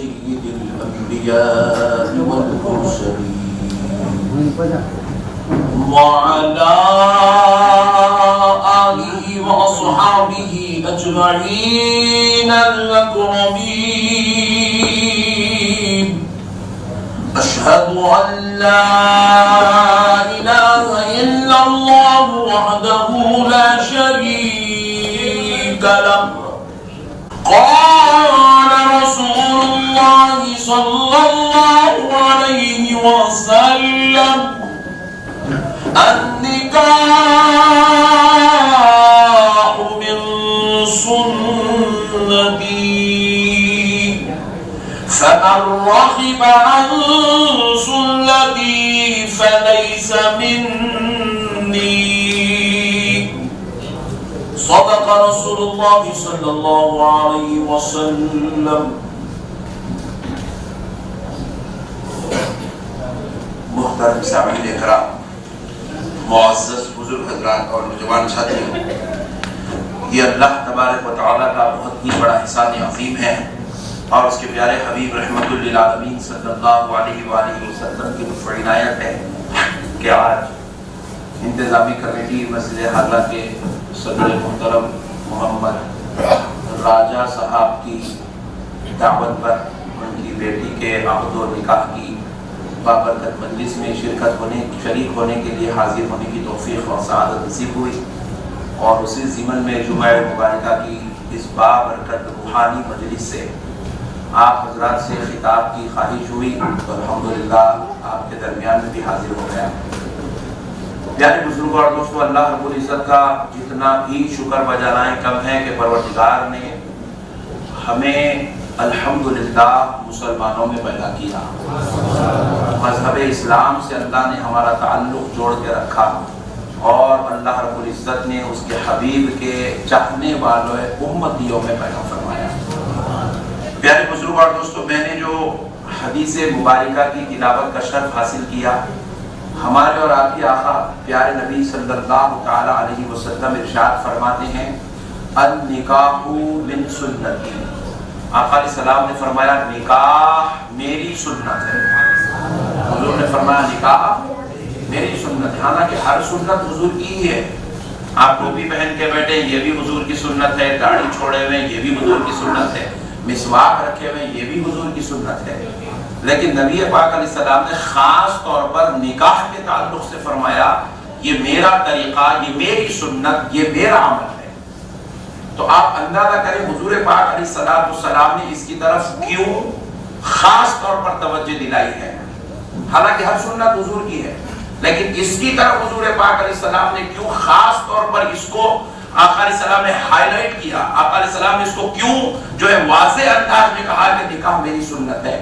سيد الأنبياء والمرسلين وعلى آله وأصحابه أجمعين الأكرمين أشهد أن لا إله إلا الله وحده لا شريك له قال رسول الله صلى الله عليه وسلم النكاح من سنتي فمن رغب عن سنتي فليس مني صدق رسول الله صلى الله عليه وسلم. محترم سامعین اکرام، معزز بزرگ حضرات اور نوجوان ساتھیوں، یہ اللہ تبارک و تعالیٰ کا بہت ہی بڑا احسان عظیم ہے اور اس کے پیارے حبیب رحمت للعالمین صلی اللہ علیہ وآلہ وسلم کی لطف و عنایت ہے کہ آج انتظامی کمیٹی مسجد حاضرہ کے صدر محترم محمد راجہ صاحب کی دعوت پر ان کی بیٹی کے عقد و نکاح کی بابرکت مجلس میں شریک ہونے کے لیے حاضر ہونے کی توفیق اور سعادت نصیب ہوئی، اور اسی ضمن میں جمعہ مبارکہ کی اس بابرکت روحانی مجلس سے آپ حضرات سے خطاب کی خواہش ہوئی تو الحمدللہ آپ کے درمیان میں بھی حاضر ہو گیا۔ پیارے بزرگوں اور دوستوں، اللہ رب العزت کا جتنا بھی شکر بجانائیں کم ہے کہ پروردگار نے ہمیں الحمدللہ مسلمانوں میں پیدا کیا، مذہب اسلام سے اللہ نے ہمارا تعلق جوڑ کے رکھا، اور اللہ رب العزت نے اس کے حبیب کے چاہنے والوں امتیوں میں پیدا فرمایا۔ پیارے بزرگوں اور دوستوں، میں نے جو حدیث مبارکہ کی تلاوت کا شرف حاصل کیا، ہمارے اور آپ کے آقا پیارے نبی صلی اللہ تعالی علیہ وسلم ارشاد فرماتے ہیں النکاح من سنتی، آقا علیہ السلام نے فرمایا نکاح میری سنت ہے۔ حضور نے فرمایا نکاح میری سنت ہے، حالانکہ ہر سنت حضور کی ہی ہے۔ آپ ٹوپی پہن کے بیٹھے یہ بھی حضور کی سنت ہے، داڑھی چھوڑے ہوئے یہ بھی حضور کی سنت ہے، مسواک رکھے ہوئے یہ بھی حضور کی سنت ہے، لیکن نبی پاک علیہ السلام نے خاص طور پر نکاح کے تعلق سے فرمایا یہ میرا طریقہ، یہ میری سنت، یہ میرا عمل ہے۔ تو آپ اندازہ کریں حضور پاک علیہ السلام نے اس کی طرف کیوں خاص طور پر توجہ دلائی ہے۔ حالانکہ ہر سنت حضور کی ہے، لیکن اس کی طرف حضور پاک علیہ السلام نے کیوں خاص طور پر اس کو آقا علیہ السلام نے ہائی لائٹ کیا، آقا علیہ السلام نے اس کو کیوں جو ہے واضح انداز میں کہا کہ نکاح میری سنت ہے؟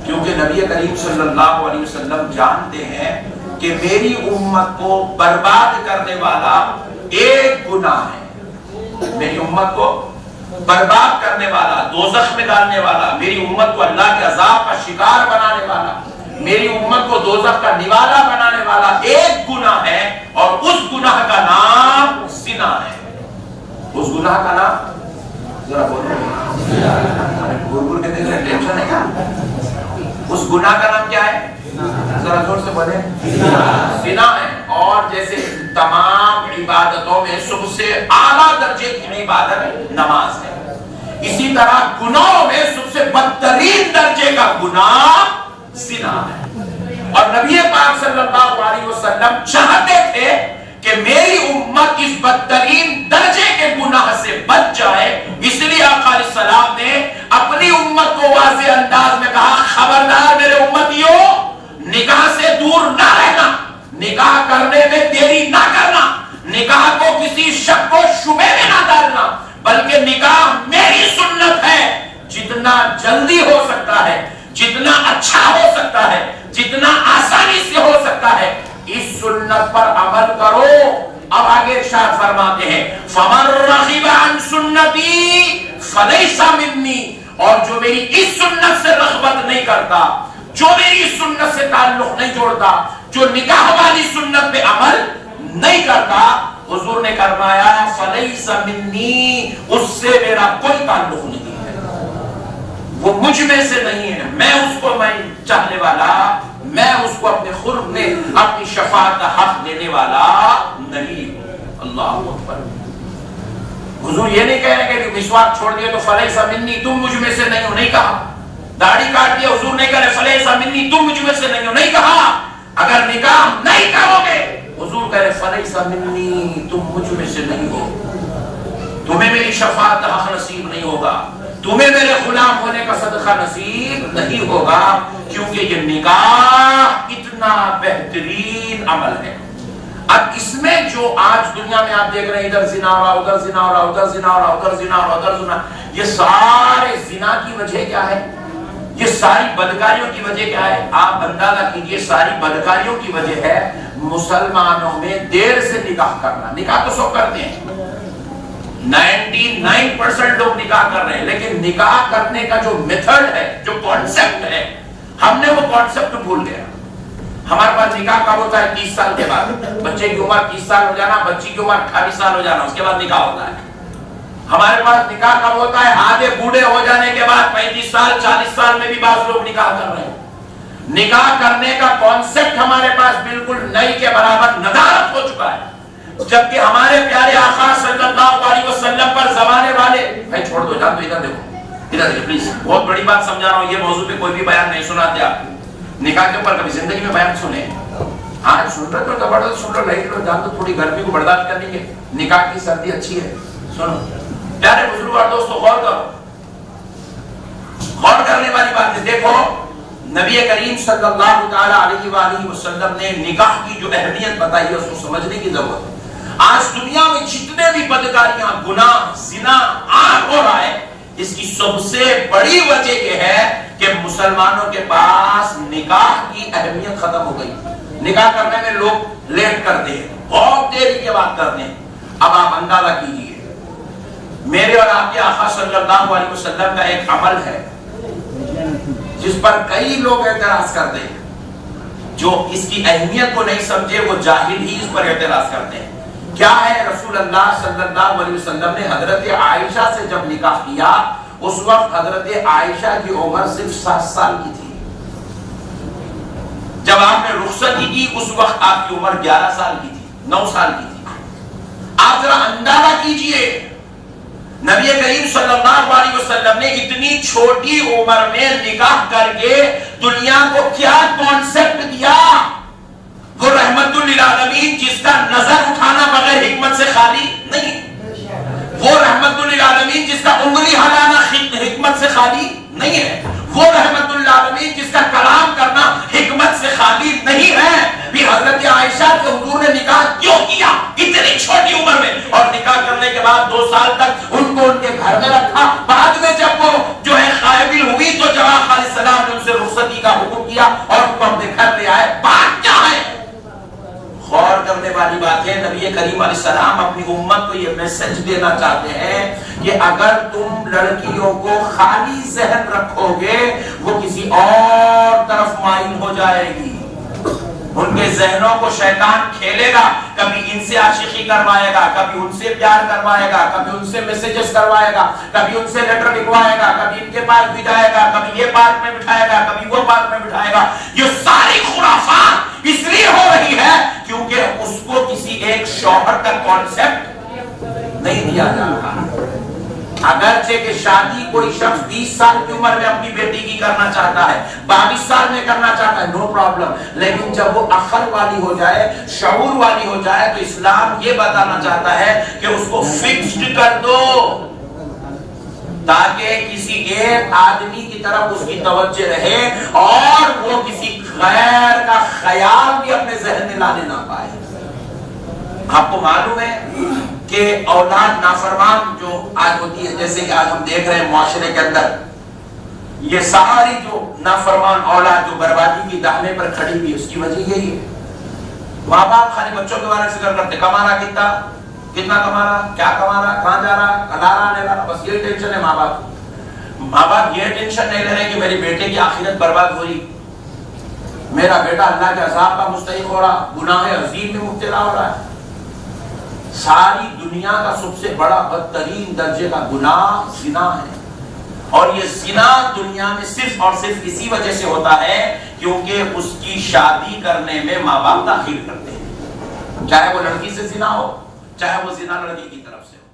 کیونکہ نبی کریم صلی اللہ علیہ وسلم جانتے ہیں کہ میری امت کو برباد کرنے والا ایک گناہ ہے، میری امت کو برباد کرنے والا، دوزخ میں ڈالنے والا، میری امت کو اللہ کے عذاب کا شکار بنانے والا، میری امت کو دوزخ کا نوالا بنانے والا ایک گناہ ہے، اور اس گناہ کا نام زنا ہے۔ اس گناہ کا نام ذرا بولو، گرگر کے دل میں ٹینشن ہے کیا؟ اس گناہ کا نام کیا ہے؟ ذرا زور سے بولیں، زنا ہے۔ اور جیسے تمام عبادتوں میں سب سے اعلیٰ درجے کی عبادت نماز ہے، اسی طرح گناہوں میں سب سے بدترین درجے کا گناہ زنا ہے۔ اور نبی پاک صلی اللہ علیہ وسلم چاہتے تھے کہ میری امت اس بدترین درجے کے گناہ سے بچ جائے، اس لیے آقا علیہ السلام نے اپنی امت کو واضح انداز میں کہا خبردار میرے امتیوں، نکاح سے دور نہ رہنا، نکاح کرنے میں دیری نہ کرنا، نکاح کو کسی شک و شبہ میں نہ ڈالنا، بلکہ نکاح میری سنت ہے، جتنا جلدی ہو سکتا ہے، جتنا اچھا ہو سکتا ہے، جتنا آسانی سے ہو سکتا ہے اس سنت پر عمل کرو۔ اب آگے ارشاد فرماتے ہیں فَمَن رَغِبَ عَن سُنَّتِي فَلَيْسَ مِنِّي، اور جو میری اس سنت سے رغبت نہیں کرتا، جو میری اس سنت سے تعلق نہیں جوڑتا، جو نکاح والی سنت پہ عمل نہیں کرتا، حضور نے فرمایا فَلَيْسَ مِنِّي، اس سے میرا کوئی تعلق نہیں ہے، وہ مجھ مجھ میں سے نہیں ہے، میں اس کو میں چاہنے والا، میں اس کو اپنے قرب میں اپنی شفاعت کا حق دینے والا نہیں ہوں۔ اللہ اکبر۔ حضور یہ نہیں کہہ رہے کہ مسواک چھوڑ دیا تو فلیس منی، تم مجھ میں سے نہیں ہو، نہیں کہا۔ داڑھی کاٹ دیا، حضور نہیں کہہ رہے فلیس منی، تم مجھ میں سے نہیں ہو، نہیں کہا۔ اگر نکاح نہیں کرو گے، حضور کہہ رہے فلیس منی، تم مجھ میں سے نہیں ہو، تمہیں میری شفاعت کا حق نصیب نہیں ہوگا، تمہیں میرے غلام ہونے کا صدقہ نصیب نہیں ہوگا، کیونکہ یہ نکاح اتنا بہترین عمل ہے۔ اب اس میں جو آج دنیا میں آپ دیکھ رہے ہیں، ادھر زنا ہو رہا، ادھر زنا ہو رہا، ادھر زنا ہو رہا، ادھر زنا ہو رہا، ادھر زنا، یہ سارے زنا کی وجہ کیا ہے؟ یہ ساری بدکاریوں کی وجہ کیا ہے؟ آپ اندازہ کیجئے، ساری بدکاریوں کی وجہ ہے مسلمانوں میں دیر سے نکاح کرنا۔ نکاح تو سب کرتے ہیں، 99% لوگ نکاح کر رہے ہیں، لیکن نکاح کرنے کا جو میتھڈ ہے، جو کانسیپٹ ہے، ہم نے وہ کانسیپٹ بھول گیا۔ ہمارے پاس نکاح کب ہوتا ہے؟ 30 سال کے بعد۔ بچے کی عمر 30 سال ہو جانا، بچی کی عمر 28 سال ہو جانا، اس کے بعد نکاح ہوتا ہے۔ ہمارے پاس نکاح کب ہوتا ہے؟ آدھے بوڑھے ہو جانے کے بعد، 35 سال 40 سال میں بھی بعض لوگ نکاح کر رہے ہیں۔ نکاح کرنے کا کانسیپٹ ہمارے پاس بالکل نئی کے برابر ندارت ہو چکا ہے، جبکہ ہمارے پیارے آقا صلی اللہ علیہ وسلم پر زمانے والے، بھائی چھوڑ دو، جان دو، ادھر دیکھو، ادھر دیکھو پلیز، بہت بڑی بات سمجھا رہا ہوں، یہ موضوع پہ کوئی بھی بیان نہیں سناتے آپ۔ نکاح کے اوپر کبھی زندگی میں بیان سنے؟ ہاں سن رہے تو زبردست سن رہے، لیکن جان تو تھوڑی گرمی کو برداشت کر لیں گے، نکاح کی سردی اچھی ہے۔ سنو پیارے بزرگ اور دوستو، غور کرو، غور کرنے والی بات ہے۔ دیکھو نبی کریم صلی اللہ تعالی علیہ وآلہ وسلم نے نکاح کی جو اہمیت بتائی ہے، اس کو سمجھنے کی ضرورت ہے۔ آج دنیا میں جتنے بھی بدکاریاں، گناہ، زنا عام ہو رہا ہے، اس کی سب سے بڑی وجہ یہ ہے کہ مسلمانوں کے پاس نکاح کی اہمیت ختم ہو گئی۔ نکاح کرنے میں لوگ لیٹ کرتے ہیں، بہت دیری کے بعد کرتے ہیں۔ اب آپ اندازہ کیجئے، میرے اور آپ کے آقا صلی اللہ علیہ وسلم کا ایک عمل ہے جس پر کئی لوگ اعتراض کرتے ہیں، جو اس کی اہمیت کو نہیں سمجھے وہ جاہل ہی اس پر اعتراض کرتے ہیں۔ کیا ہے؟ رسول اللہ صلی اللہ علیہ وسلم نے حضرت عائشہ سے جب نکاح کیا، اس وقت حضرت عائشہ کی عمر صرف 7 سال کی تھی۔ جب آپ نے رخصتی کی، اس وقت آپ کی عمر 11 سال کی تھی، 9 سال کی تھی۔ آپ ذرا اندازہ کیجئے، نبی کریم صلی اللہ علیہ وسلم نے اتنی چھوٹی عمر میں نکاح کر کے دنیا کو کیا کانسیپٹ دیا۔ وہ رحمت للعالمین جس کا نظر اٹھانا بغیر حکمت سے خالی نہیں، وہ رحمت للعالمین جس کا انگلی ہلانا حکمت سے خالی نہیں ہے، وہ رحمت للعالمین جس کا کلام کرنا حکمت سے خالی نہیں ہے۔ بھی حضرت عائشہ کے حضور نے نکاح کیوں کیا اتنی چھوٹی عمر میں؟ اور نکاح کرنے کے بعد 2 سال تک ان کو ان کے گھر میں رکھا، بعد میں جب وہ جو ہے قابل ہوئی تو جواب علیہ السلام نے ان سے رخصتی کا حکم کیا اور ان کو اپنے گھر لے آئے۔ بات کیا ہے؟ غور کرنے والی بات ہے، نبی کریم علیہ السلام اپنی امت کو یہ میسج دینا چاہتے ہیں کہ اگر تم لڑکیوں کو خالی ذہن رکھو گے، وہ کسی اور طرف مائل ہو جائے گی۔ ان کے ذہنوں کو شیطان کھیلے گا، کبھی ان سے عاشقی کروائے گا، کبھی ان سے پیار کروائے گا، کبھی ان سے میسیجز کروائے گا، کبھی ان سے لیٹر لکھوائے گا، کبھی ان کے پاس بھی جائے گا، کبھی یہ پارک میں بٹھائے گا، کبھی وہ پارک میں بٹھائے گا۔ یہ ساری خرافات اس لیے ہو رہی ہے کیونکہ اس کو کسی ایک شوہر کا کانسیپٹ نہیں دیا جا رہا۔ اگرچہ کہ شادی کوئی شخص 20 سال کی عمر میں اپنی بیٹی کی کرنا چاہتا ہے، 22 سال میں کرنا چاہتا ہے، نو پرابلم، لیکن جب وہ عقل والی ہو جائے، شعور والی ہو جائے، تو اسلام یہ بتانا چاہتا ہے کہ اس کو فکسڈ کر دو تاکہ کسی ایک آدمی کی طرف اس کی توجہ رہے اور وہ کسی غیر کا خیال بھی اپنے ذہن میں لانے نہ پائے۔ آپ کو معلوم ہے کہ اولاد نافرمان جو آج ہوتی ہے، جیسے کہ آج ہم دیکھ رہے ہیں معاشرے کے اندر، یہ ساری جو نافرمان اولاد جو بربادی کی دہنے پر کھڑی ہوئی، اس کی وجہ یہی ہے۔ ماں باپ خالی بچوں کے بارے میں فکر کرتے، کما رہا کتنا کما رہا، کیا کما رہا، کہاں جا رہا، کلا رہا نہیں رہا، بس یہی ٹینشن ہے ماں باپ۔ ماں باپ یہ ٹینشن نہیں لے رہے کہ میری بیٹے کی آخرت برباد ہو رہی، میرا بیٹا اللہ کے عذاب کا مستحق ہو رہا، گناہ عظیم میں مبتلا ہو رہا ہے۔ ساری دنیا کا سب سے بڑا بدترین درجے کا گناہ زنا ہے، اور یہ زنا دنیا میں صرف اور صرف اسی وجہ سے ہوتا ہے کیونکہ اس کی شادی کرنے میں ماں باپ تاخیر کرتے ہیں، چاہے وہ لڑکی سے زنا ہو چاہے وہ زنا لڑکی کی طرف سے ہو۔